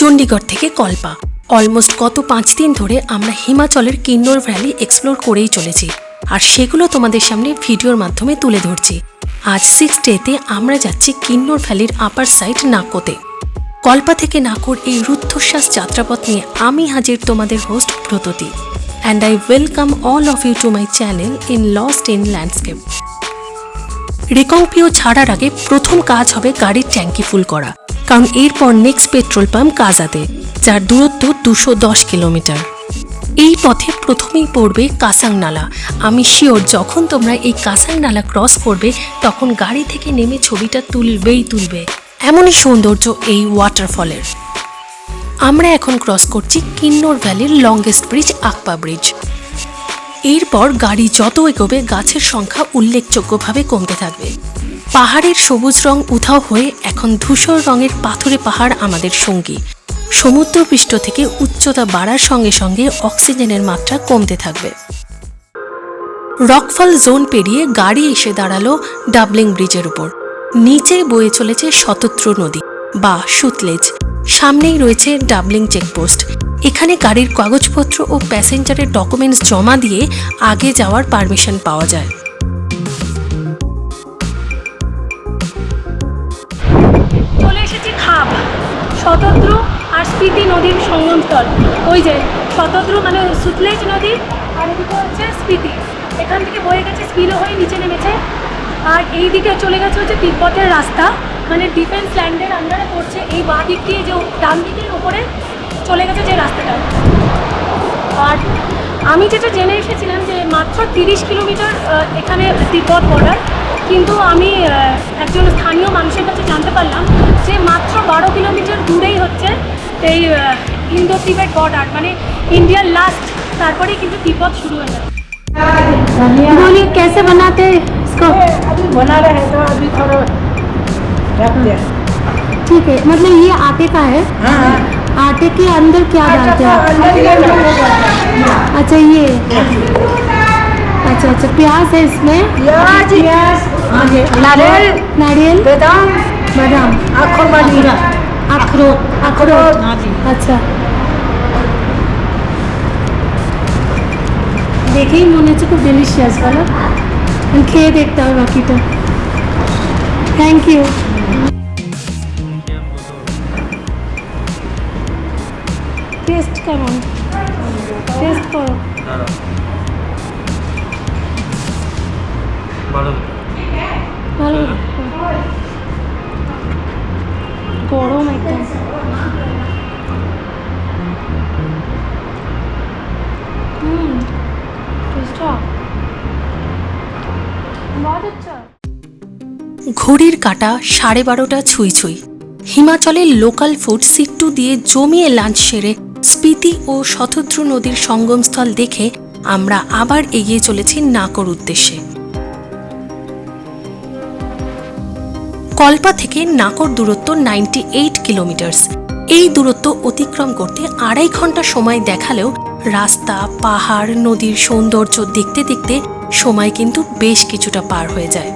চণ্ডীগড় থেকে কল্পা। অলমোস্ট গত 5 দিন ধরে আমরা হিমাচলের কিন্নর ভ্যালি এক্সপ্লোর করেই চলেছি, আর সেগুলো তোমাদের সামনে ভিডিওর মাধ্যমে তুলে ধরছি। আজ 6 ডেতে আমরা যাচ্ছি কিন্নর ভ্যালির আপার সাইড নাকোতে। কল্পা থেকে নাকোর এই রুদ্ধশ্বাস যাত্রাপথ নিয়ে আমি হাজির তোমাদের host Bratati, and I welcome all of you to my channel in lost in landscape. Reckong Peo ছাড়ার আগে প্রথম কাজ হবে গাড়ির ট্যাঙ্কি ফুল করা, কারণ এরপর নেক্সট পেট্রোল পাম্প কাজাতে, যার দূরত্ব 210 কিলোমিটার। এই পথে প্রথমেই পড়বে কাসাং নালা। আমি শিওর যখন তোমরা এই কাসাং নালা ক্রস করবে তখন গাড়ি থেকে নেমে ছবিটা তুলবে। এমনই সৌন্দর্য এই ওয়াটারফলের। আমরা এখন ক্রস করছি কিন্নর ভ্যালির লংগেস্ট ব্রিজ আকপা ব্রিজ। এরপর গাড়ি যত এগোবে গাছের সংখ্যা উল্লেখযোগ্যভাবে কমতে থাকবে। পাহাড়ের সবুজ রং উধাও হয়ে এখন ধূসর রঙের পাথুরে পাহাড় আমাদের সঙ্গী। সমুদ্রপৃষ্ঠ থেকে উচ্চতা বাড়ার সঙ্গে সঙ্গে অক্সিজেনের মাত্রা কমতে থাকবে। রকফল জোন পেরিয়ে গাড়ি এসে দাঁড়ালো ডাবলিং ব্রিজের উপর। নিচে বয়ে চলেছে শতদ্রু নদী বা সুতলেজ। সামনেই রয়েছে ডাবলিং চেকপোস্ট। এখানে গাড়ির কাগজপত্র ও প্যাসেঞ্জারের ডকুমেন্টস জমা দিয়ে আগে যাওয়ার পারমিশন পাওয়া যায়। চলে এসেছি খাব, শতদ্রু আর স্পিতি নদীর সঙ্গমস্থল। ওই যে শতদ্রু মানে সুতলেজ নদী, আর এদিকে হচ্ছে স্পিতি। এখান থেকে বয়ে গেছে স্পিলো হয়ে নিচে নেমেছে, আর এই দিকে চলে গেছে হচ্ছে তিব্বতের রাস্তা, মানে ডিফেন্স ল্যান্ডের আন্ডারে পড়ছে। এই বাঁ দিক দিয়ে যে ডান দিকের উপরে চলে গেছে যে রাস্তাটা। আর আমি যেটা জেনে এসেছিলাম যে মাত্র 30 কিলোমিটার এখানে তিব্বত বর্ডার, কিন্তু আমি একজন স্থানীয় মানুষের কাছে জানতে পারলাম যে মাত্র 12 কিলোমিটার দূরেই হচ্ছে এই ইন্দো তিবেট বর্ডার, মানে ইন্ডিয়ার লাস্ট, তারপরেই কিন্তু তিব্বত শুরু হয়ে যাবে। बोलिए कैसे बनाते हैं इसको? अभी बना रहे हैं तो अभी थोड़ा रख दिया। ठीक है, मतलब ये आटे का है? हाँ, आटे के अंदर क्या डालते हैं? अच्छा ये, अच्छा प्याज है इसमें? प्याज, नारियल, बादाम, अखरोट। अच्छा, দেখেই মনে হচ্ছে খুব ডেলিশিয়াস। বলো, আমি খেয়ে দেখতে হবে বাকিটা। Thank you. টেস্ট কেমন? টেস্ট করো। ভালো গরম একদম। ঘড়ির কাঁটা 12:30 ছুঁই। হিমাচলের লোকাল ফুড সিট্টু দিয়ে জমিয়ে লাঞ্চ সেরে স্পিতি ও শতদ্রু নদীর সঙ্গমস্থল দেখে আমরা আবার এগিয়ে চলেছি নাকোর উদ্দেশ্যে। কল্পা থেকে নাকোর দূরত্ব 98 কিলোমিটার্স। এই দূরত্ব অতিক্রম করতে 2.5 ঘন্টা সময় দেখালেও রাস্তা, পাহাড়, নদীর সৌন্দর্য দেখতে দেখতে সময় কিন্তু বেশ কিছুটা পার হয়ে যায়।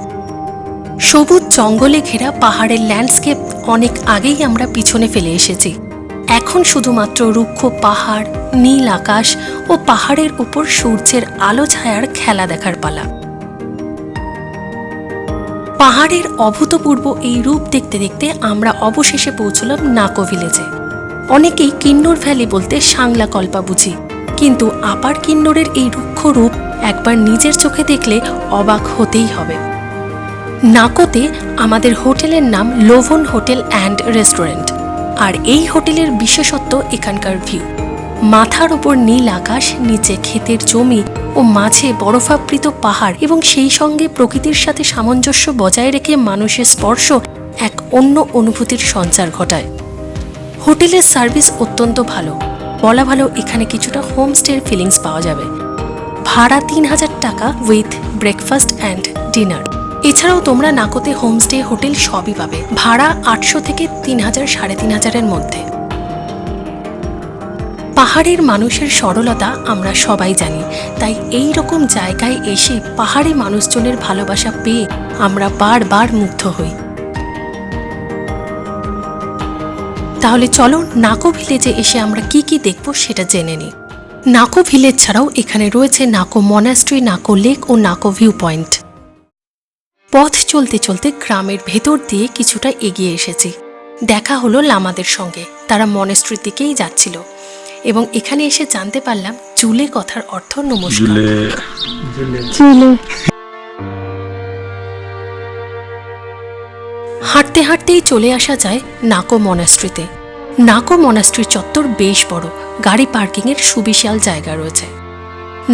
সবুজ জঙ্গলে ঘেরা পাহাড়ের ল্যান্ডস্কেপ অনেক আগেই আমরা পিছনে ফেলে এসেছি। এখন শুধুমাত্র রুক্ষ পাহাড়, নীল আকাশ ও পাহাড়ের উপর সূর্যের আলো ছায়ার খেলা দেখার পালা। পাহাড়ের অভূতপূর্ব এই রূপ দেখতে দেখতে আমরা অবশেষে পৌঁছলাম নাকো ভিলেজে। অনেকেই কিন্নর ভ্যালি বলতে সাংলা কল্পা বুঝি, কিন্তু আপার কিন্নরের এই রুক্ষ রূপ একবার নিজের চোখে দেখলে অবাক হতেই হবে। নাকোতে আমাদের হোটেলের নাম লোভন হোটেল অ্যান্ড রেস্টুরেন্ট, আর এই হোটেলের বিশেষত্ব এখানকার ভিউ। মাথার ওপর নীল আকাশ, নিচে ক্ষেতের জমি ও মাঝে বরফাবৃত পাহাড়, এবং সেই সঙ্গে প্রকৃতির সাথে সামঞ্জস্য বজায় রেখে মানুষের স্পর্শ এক অন্য অনুভূতির সঞ্চার ঘটায়। হোটেলের সার্ভিস অত্যন্ত ভালো, বলা ভালো এখানে কিছুটা হোমস্টের ফিলিংস পাওয়া যাবে। ভাড়া 3000 টাকা উইথ ব্রেকফাস্ট অ্যান্ড ডিনার। এছাড়াও তোমরা নাকোতে হোমস্টে, হোটেল সবই পাবে। ভাড়া 800 থেকে 3000, 3500-এর মধ্যে। পাহাড়ের মানুষের সরলতা আমরা সবাই জানি, তাই এই রকম জায়গায় এসে পাহাড়ি মানুষজনের ভালোবাসা পেয়ে আমরা বারবার মুগ্ধ হই। তাহলে চলো নাকো ভিলেজে এসে আমরা কি কি দেখব সেটা জেনে নিই। নাকো ভিলেজ ছাড়াও এখানে রয়েছে নাকো মনাস্ট্রি, নাকো লেক ও নাকো ভিউ পয়েন্ট। পথ চলতে চলতে গ্রামের ভেতর দিয়ে কিছুটা এগিয়ে এসেছি। দেখা হলো লামাদের সঙ্গে, তারা মনেস্ট্রির দিকেই যাচ্ছিল এবং এখানে এসে জানতে পারলাম জুলে কথার অর্থ নমস্কার। হাঁটতে হাঁটতেই চলে আসা যায় নাকো মনাস্ট্রিতে। নাকো মনাস্ট্রির চত্বর বেশ বড়, গাড়ি পার্কিংয়ের সুবিশাল জায়গা রয়েছে।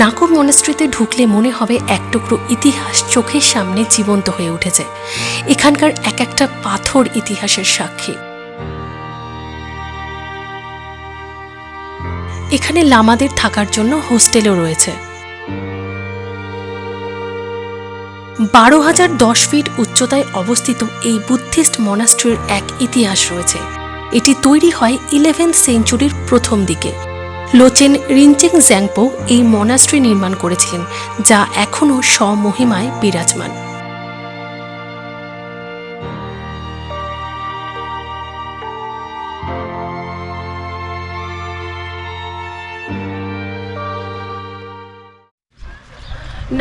নাকো মনাস্ট্রিতে ঢুকলে মনে হবে এক টুকরো ইতিহাস চোখের সামনে জীবন্ত হয়ে উঠেছে। এখানকার এক একটা পাথর ইতিহাসের সাক্ষী। এখানে লামাদের থাকার জন্য হোস্টেলও রয়েছে। 12,010 ফিট উচ্চতায় অবস্থিত এই বুদ্ধিস্ট মনাস্ট্রির এক ইতিহাস রয়েছে। এটি তৈরি হয় 11th সেঞ্চুরির প্রথম দিকে। লোচেন রিনচেং জ্যাংপো এই মনাস্ট্রি নির্মাণ করেছিলেন, যা এখনও স্বমহিমায় বিরাজমান।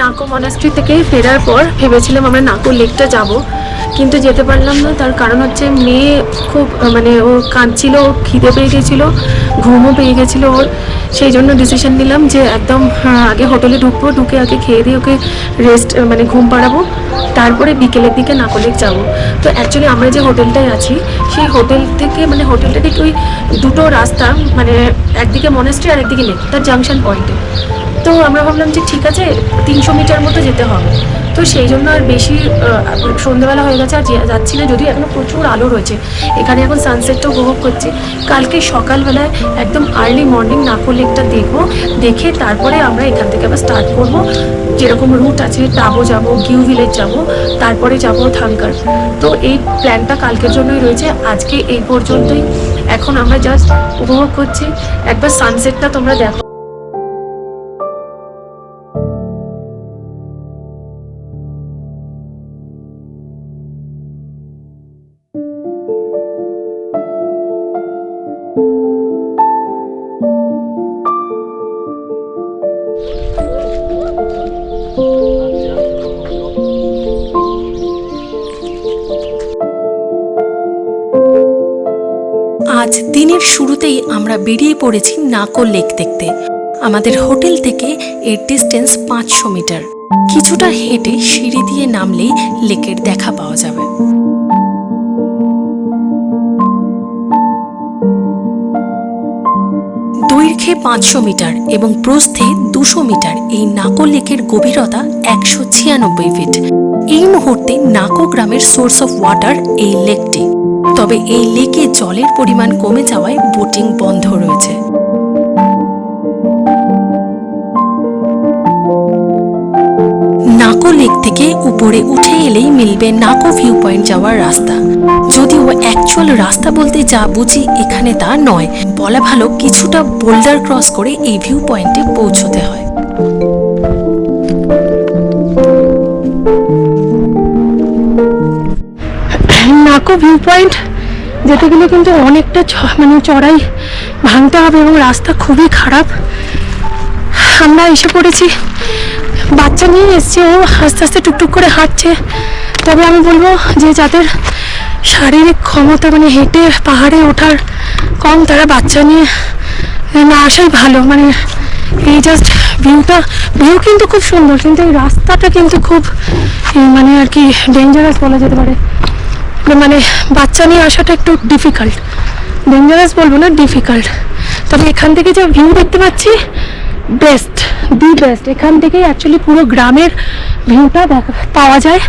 নাকো মনাস্ট্রি থেকে ফেরার পর ভেবেছিলাম আমরা নাকো লেকটা যাব, কিন্তু যেতে পারলাম না। তার কারণ হচ্ছে মেয়ে খুব ও কাঁদছিল, ওর খিদে পেয়ে গেছিলো, ঘুমও পেয়ে গেছিলো ওর। সেই জন্য ডিসিশন নিলাম যে একদম আগে হোটেলে ঢুকবো, ঢুকে আগে খেয়ে দিয়ে ওকে রেস্ট ঘুম পাড়াবো, তারপরে বিকেলের দিকে নাকো লেক যাবো। তো অ্যাকচুয়ালি আমরা যে হোটেলটায় আছি সেই হোটেল থেকে হোটেলটা ঠিক ওই দুটো রাস্তা, একদিকে মনাস্ট্রি আর একদিকে লেক, তার জাংশন পয়েন্টে। তো আমরা ভাবলাম যে ঠিক আছে 300 মিটার মতো যেতে হবে। তো সেই জন্য আর বেশি সন্ধ্যেবেলা হয়ে গেছে আর যাচ্ছি না, যদিও এখনও প্রচুর আলো রয়েছে। এখানে এখন সানসেটটা উপভোগ করছি। কালকে সকালবেলায় একদম আর্লি মর্নিং নাকো লেকটা দেখবো, দেখে তারপরে আমরা এখান থেকে আবার স্টার্ট করবো। যেরকম রুট আছে, টাবো যাবো, গিউ ভিলেজ যাবো, তারপরে যাবো থাঙ্কার। তো এই প্ল্যানটা কালকের জন্যই রয়েছে। আজকে এই পর্যন্তই। এখন আমরা জাস্ট উপভোগ করছি। একবার সানসেটটা তোমরা দেখো। আজ দিনের শুরুতেই আমরা বেরিয়ে পড়েছি নাকো লেক দেখতে। আমাদের হোটেল থেকে এর ডিস্টেন্স 500 মিটার। কিছুটা হেঁটে সিঁড়ি দিয়ে নামলেই লেকের দেখা পাওয়া যাবে। দৈর্ঘ্যে 500 মিটার এবং প্রস্থে 200 মিটার এই নাকো লেকের গভীরতা 196 ফিট। এই মুহূর্তে নাকো গ্রামের সোর্স অফ ওয়াটার এই লেকটি। তবে এই লেকে জলের পরিমাণ কমে যাওয়ায় বোটিং বন্ধ রয়েছে। নাকো লেক থেকে উপরে উঠে এলেই মিলবে নাকো ভিউ পয়েন্ট যাওয়ার রাস্তা। যদিও অ্যাকচুয়াল রাস্তা বলতে যা বুঝি এখানে তা নয়, বলা ভালো কিছুটা বোল্ডার ক্রস করে এই ভিউ পয়েন্টে পৌঁছতে হয়। নাকো ভিউ পয়েন্ট যেতে গেলে কিন্তু অনেকটা চড়াই ভাঙতে হবে এবং রাস্তা খুবই খারাপ। আমরা এসে পড়েছি, বাচ্চা নিয়ে এসছে, ও আস্তে আস্তে টুকটুক করে হাঁটছে। তবে আমি বলবো যে যাদের শারীরিক ক্ষমতা হেঁটে পাহাড়ে ওঠার কম, তারা বাচ্চা নিয়ে না আসাই ভালো। এই জাস্ট ভিউ কিন্তু খুব সুন্দর, কিন্তু এই রাস্তাটা কিন্তু খুব আর কি ডেঞ্জারাস বলা যেতে পারে। বাচ্চা নিয়ে আসাটা একটু ডিফিকাল্ট, ডেঞ্জারাস বলবো না, ডিফিকাল্ট। তবে এখান থেকে যে ভিউ দেখতে পাচ্ছি বেস্ট, দি বেস্ট। এখান থেকেই অ্যাকচুয়ালি পুরো গ্রামের ভিউটা পাওয়া যায়।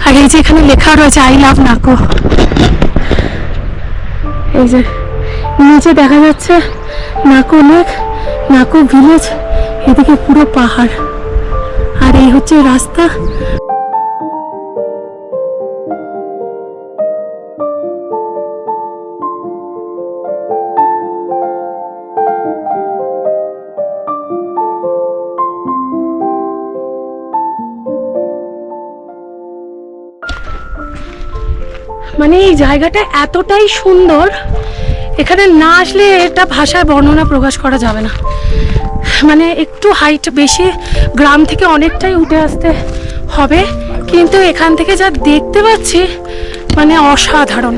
আর এই যে এখানে লেখা রয়েছে আই লাভ নাকো। এই যে নিচে দেখা যাচ্ছে নাকো লেক, নাকো ভিলেজ, এদিকে পুরো পাহাড়, আর এই হচ্ছে রাস্তা। এই জায়গাটা এতটাই সুন্দর, এখানে না আসলে এটা ভাষায় বর্ণনা প্রকাশ করা যাবে না। মানে একটু হাইট বেশি, গ্রাম থেকে অনেকটাই উঠে আসতে হবে, কিন্তু এখান থেকে যা দেখতে পাচ্ছি মানে অসাধারণ।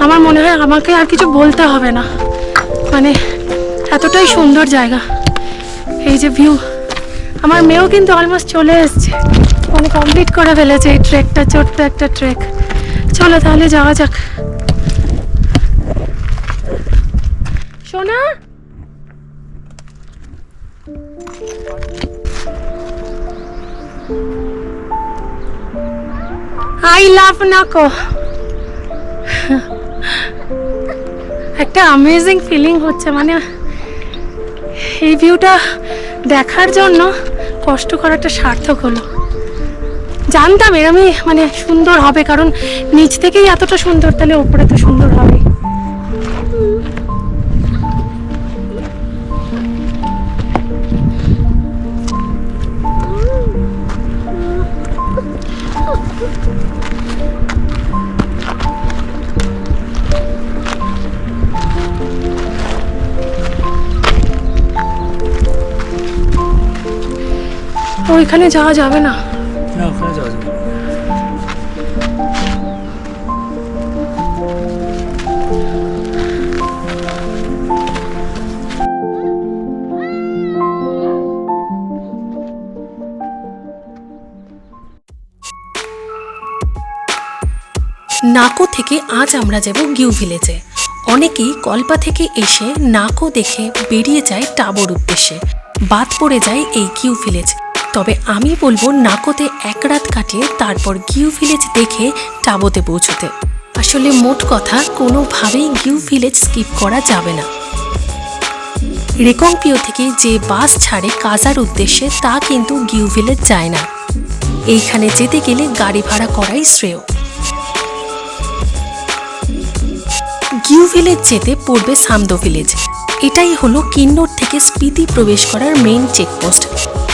আমার মনে হয় আমাকে আর কিছু বলতে হবে না, মানে এতটাই সুন্দর জায়গা। এই যে ভিউ, আমার মেয়েও কিন্তু অলমোস্ট চলে এসছে, মানে কমপ্লিট করে ফেলেছে এই ট্রেকটা, ছোট্ট একটা ট্রেক। চলো তাহলে যাওয়া যাক। সোনা, আই লাভ নাকো। একটা অ্যামেজিং ফিলিং হচ্ছে, মানে এই ভিউটা দেখার জন্য কষ্ট করাটা সার্থক হলো। জানতাম এরমই মানে সুন্দর হবে, কারণ নিচ থেকেই এতটা সুন্দর, তাহলে ওপরে তো সুন্দর হবে। ওইখানে যাওয়া যাবে না। না, ওখানে যাওয়া যাবে। নাকো থেকে আজ আমরা যাব গিউ ভিলেজে। অনেকেই কল্পা থেকে এসে নাকো দেখে বেরিয়ে যায় টাবোর উদ্দেশ্যে, বাদ পড়ে যায় এই গিউ ভিলেজ। তবে আমি বলবো নাকোতে এক রাত কাটিয়ে তারপর গিউ ভিলেজ দেখে টাবোতে পৌঁছতে। আসলে মোট কথা কোনোভাবেই গিউ ভিলেজ স্কিপ করা যাবে না। রেকংপিও থেকে যে বাস ছাড়ে কাজার উদ্দেশ্যে তা কিন্তু গিউ ভিলেজ যায় না। এইখানে যেতে গেলে গাড়ি ভাড়া করাই শ্রেয়। গিউ ভিলেজ যেতে পড়বে সামদো ভিলেজ। এটাই হলো কিন্নর থেকে স্পিতি প্রবেশ করার মেইন চেকপোস্ট।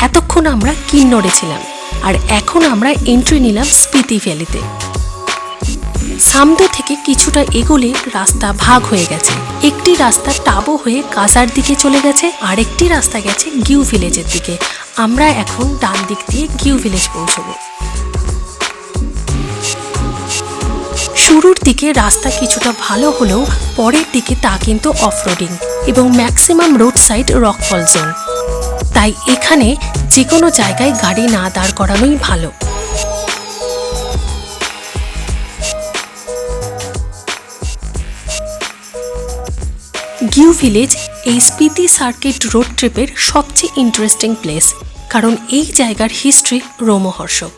এতক্ষণ আমরা কিন্নরে ছিলাম, আর এখন আমরা এন্ট্রি নিলাম স্পিতি ভ্যালিতে। সামদো থেকে কিছুটা এগোলে রাস্তা ভাগ হয়ে গেছে। একটি রাস্তা টাবো হয়ে কাজার দিকে চলে গেছে, আরেকটি রাস্তা গেছে গিউ ভিলেজের দিকে। আমরা এখন ডান দিক দিয়ে গিউ ভিলেজ পৌঁছবো। শুরুর দিকে রাস্তা কিছুটা ভালো হলেও পরের দিকে তা কিন্তু অফরোডিং এবং ম্যাক্সিমাম রোড সাইড রকফল জোন। তাই এখানে যে কোনো জায়গায় গাড়ি না দাঁড় করানোই ভালো। গিউ ভিলেজ এই স্পিতি সার্কিট রোড ট্রিপের সবচেয়ে ইন্টারেস্টিং প্লেস, কারণ এই জায়গার হিস্ট্রি রোমহর্ষক।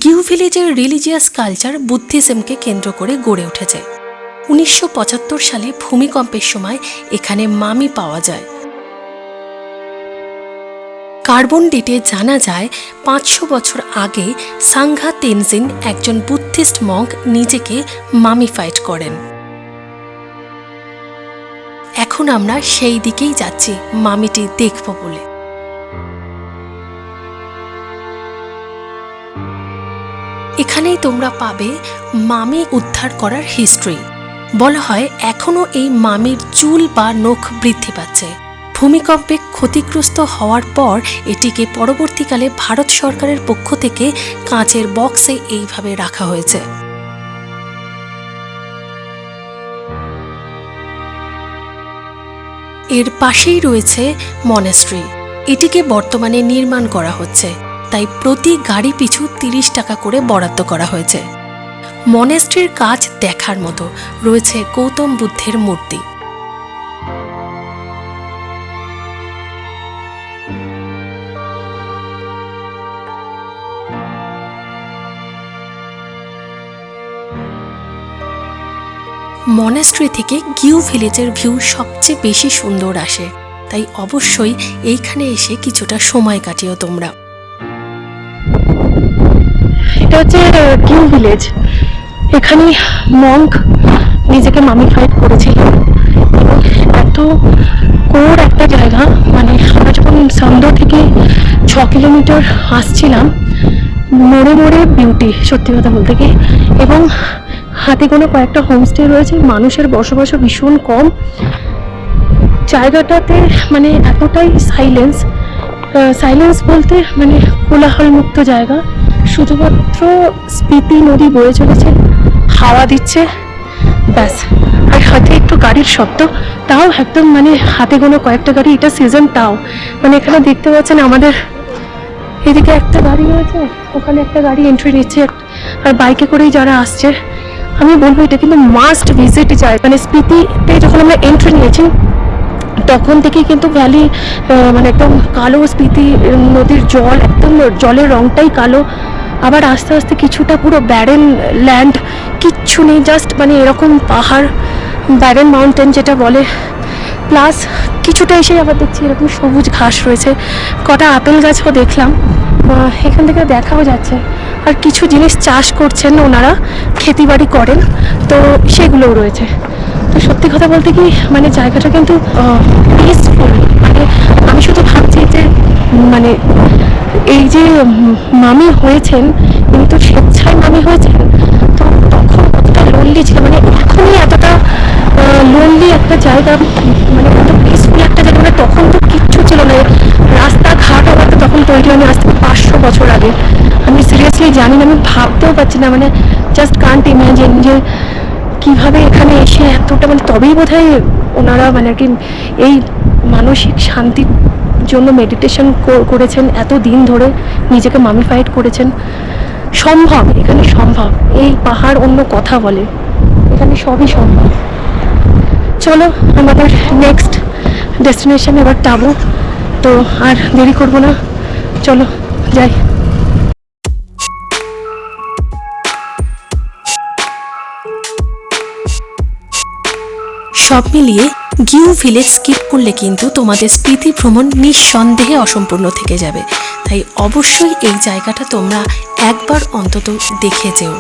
গিউ ভিলেজের রিলিজিয়াস কালচার বুদ্ধিজমকে কেন্দ্র করে গড়ে উঠেছে। 1975 সালে ভূমিকম্পের সময় এখানে মামি পাওয়া যায়। কার্বন ডেটে জানা যায় 500 বছর আগে সাংঘা তেনজিন, একজন বুদ্ধিস্ট মঙ্ক, নিজেকে মামিফাইড করেন। এখন আমরা সেই দিকেই যাচ্ছি মামিটি দেখব বলে। এখানেই তোমরা পাবে মামি উদ্ধার করার হিস্ট্রি। বলা হয় এখনও এই মামির চুল বা নখ বৃদ্ধি পাচ্ছে। ভূমিকম্পে ক্ষতিগ্রস্ত হওয়ার পর এটিকে পরবর্তীকালে ভারত সরকারের পক্ষ থেকে কাঁচের বক্সে এইভাবে রাখা হয়েছে। এর পাশেই রয়েছে মনেস্ট্রি। এটিকে বর্তমানে নির্মাণ করা হচ্ছে, তাই প্রতি গাড়ি পিছু 30 টাকা করে বরাদ্দ করা হয়েছে। মনেস্ট্রির কাজ দেখার মতো, রয়েছে গৌতম বুদ্ধের মূর্তি। মনেস্ট্রি থেকে গিউ ভিলেজের ভিউ সবচেয়ে বেশি সুন্দর আসে, তাই অবশ্যই এইখানে এসে কিছুটা সময় কাটিও তোমরা। এটা হচ্ছে গিউ ভিলেজ। এখানে মঙ্ক নিজেকে মামিফাইড করেছিল। এত কোর একটা জায়গা, মানে আমরা যখন সামদো থেকে 6 কিলোমিটার আসছিলাম, মোড়ে মোড়ে বিউটি, সত্যি কথা বলতে কি। এবং হাতে গোনা কয়েকটা হোমস্টে রয়েছে, মানুষের বসবাসও ভীষণ কম। জায়গাটাতে মানে এতটাই সাইলেন্স বলতে মানে কোলাহল মুক্ত জায়গা, শুধুমাত্র স্পিতি নদী বয়ে চলেছে, হাওয়া দিচ্ছে, ব্যাস। আর হাতে একটু গাড়ির শব্দ, তাও একদম মানে হাতে গোনা কয়েকটা গাড়ি, এটা সিজন, তাও মানে এখানে দেখতে পাচ্ছেন আমাদের এদিকে একটা গাড়ি আছে, ওখানে একটা গাড়ি এন্ট্রি নিচ্ছে, আর বাইকে করেই যারা আসছে। আমি বলবো এটা কিন্তু মাস্ট ভিজিট যায়। মানে স্পিতিতে যখন আমরা এন্ট্রি নিয়েছি তখন থেকেই কিন্তু ভ্যালি মানে একদম কালো, স্পিতি নদীর জল একদম, জলের রংটাই কালো। আবার আস্তে আস্তে কিছুটা পুরো ব্যারেন ল্যান্ড, কিচ্ছু নেই, জাস্ট মানে এরকম পাহাড়, ব্যারেন মাউন্টেন যেটা বলে। প্লাস কিছুটা এসে আবার দেখছি এরকম সবুজ ঘাস রয়েছে, কটা আপেল গাছও দেখলাম, এখান থেকে দেখাও যাচ্ছে। আর কিছু জিনিস চাষ করছেন ওনারা, ক্ষেতিবাড়ি করেন, তো সেগুলোও রয়েছে। তো সত্যি কথা বলতে কি মানে জায়গাটা কিন্তু পিসফুল। মানে আমি শুধু ভাবছি যে মানে এই যে মামি হয়েছেন, কিন্তু স্বেচ্ছায় মামি হয়েছেন, তো তখন কতটা লোনলি ছিল, মানে এখনই এতটা লোনলি একটা জায়গা, মানে কত পিসফুল একটা জায়গা। মানে তখন তো কিচ্ছু ছিল না, রাস্তাঘাট আমার তো তখন তৈরি হয়নি, আজ থেকে 500 বছর আগে। আমি সিরিয়াসলি জানি না, আমি ভাবতেও পারছি না, মানে জাস্ট কান্ট ইমাজিন যে কীভাবে এখানে এসে এতটা, মানে তবেই বোধহয় ওনারা মানে আর কি এই মানসিক শান্তির জন্য মেডিটেশন করেছেন, এত দিন ধরে নিজেকে মামিফাইড করেছেন। সম্ভব, এখানে সম্ভব। এই পাহাড় অন্য কথা বলে, এখানে সবই সম্ভব। চলো আমাদের নেক্সট ডেস্টিনেশন এবার টাবু, তো আর দেরি করবো না, চলো যাই। সব মিলিয়ে গিউ ভিলেজ স্কিপ করলে কিন্তু তোমাদের স্পিতি ভ্রমণ নিঃসন্দেহে অসম্পূর্ণ থেকে যাবে। তাই অবশ্যই এই জায়গাটা তোমরা একবার অন্তত দেখে যেও।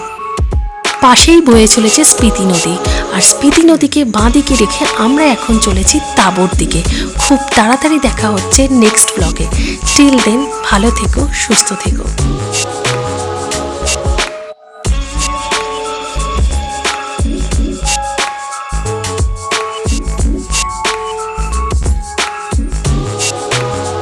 পাশেই বয়ে চলেছে স্পিতি নদী, আর স্পিতি নদীকে বাঁ দিকে রেখে আমরা এখন চলেছি তাবর দিকে। খুব তাড়াতাড়ি দেখা হচ্ছে নেক্সট ব্লগে। টিল দেন ভালো থেকো, সুস্থ থেকো।